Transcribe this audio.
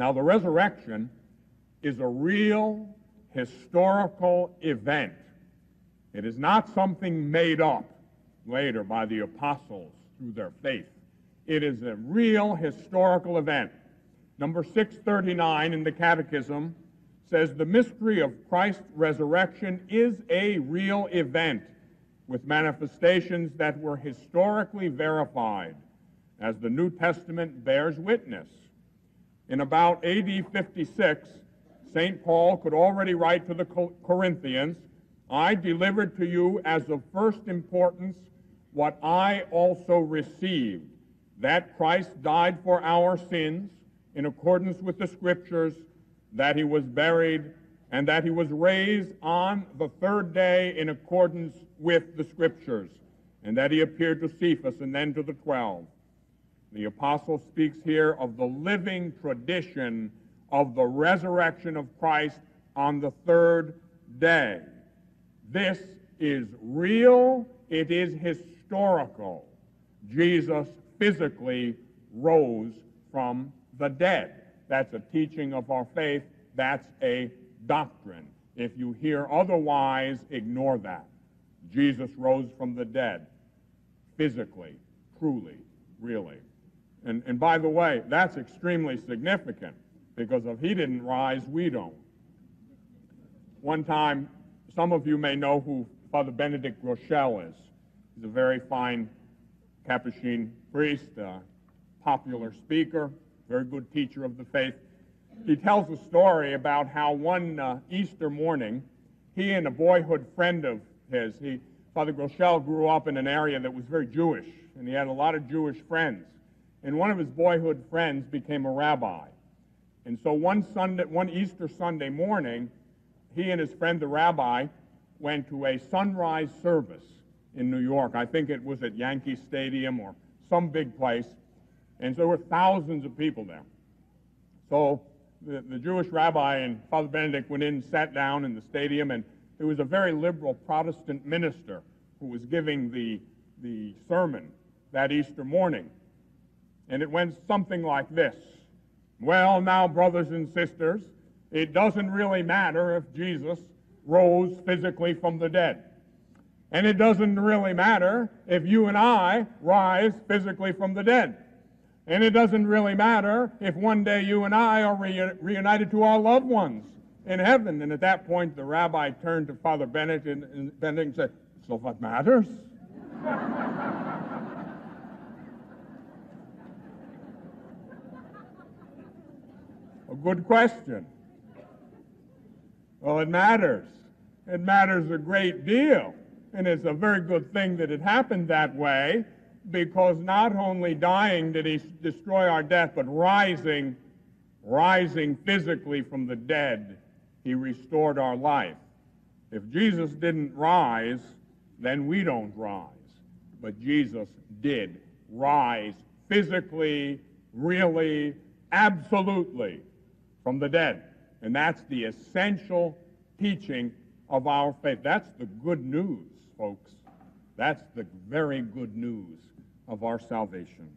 Now, the resurrection is a real historical event. It is not something made up later by the apostles through their faith. It is a real historical event. Number 639 in the Catechism says the mystery of Christ's resurrection is a real event with manifestations that were historically verified, as the New Testament bears witness. In about AD 56, St. Paul could already write to the Corinthians, I delivered to you as of first importance what I also received, that Christ died for our sins in accordance with the Scriptures, that he was buried, and that he was raised on the third day in accordance with the Scriptures, and that he appeared to Cephas and then to the 12. The apostle speaks here of the living tradition of the resurrection of Christ on the third day. This is real, it is historical. Jesus physically rose from the dead. That's a teaching of our faith. That's a doctrine. If you hear otherwise, ignore that. Jesus rose from the dead, physically, truly, really. And by the way, that's extremely significant, because if he didn't rise, we don't. One time, some of you may know who Father Benedict Rochelle is. He's a very fine Capuchin priest, popular speaker, very good teacher of the faith. He tells a story about how one Easter morning, he and a boyhood friend of his, Father Rochelle grew up in an area that was very Jewish, and he had a lot of Jewish friends. And one of his boyhood friends became a rabbi. And so one Easter Sunday morning, he and his friend, the rabbi, went to a sunrise service in New York. I think it was at Yankee Stadium or some big place. And so there were thousands of people there. So the Jewish rabbi and Father Benedict went in and sat down in the stadium, and there was a very liberal Protestant minister who was giving the sermon that Easter morning. And it went something like this. Well, now, brothers and sisters, it doesn't really matter if Jesus rose physically from the dead. And it doesn't really matter if you and I rise physically from the dead. And it doesn't really matter if one day you and I are reunited to our loved ones in heaven. And at that point, the rabbi turned to Father Benedict and said, so what matters? A good question. Well, it matters. It matters a great deal. And it's a very good thing that it happened that way, because not only dying did he destroy our death, but rising physically from the dead, he restored our life. If Jesus didn't rise, then we don't rise. But Jesus did rise physically, really, absolutely from the dead. And that's the essential teaching of our faith. That's the good news, folks. That's the very good news of our salvation.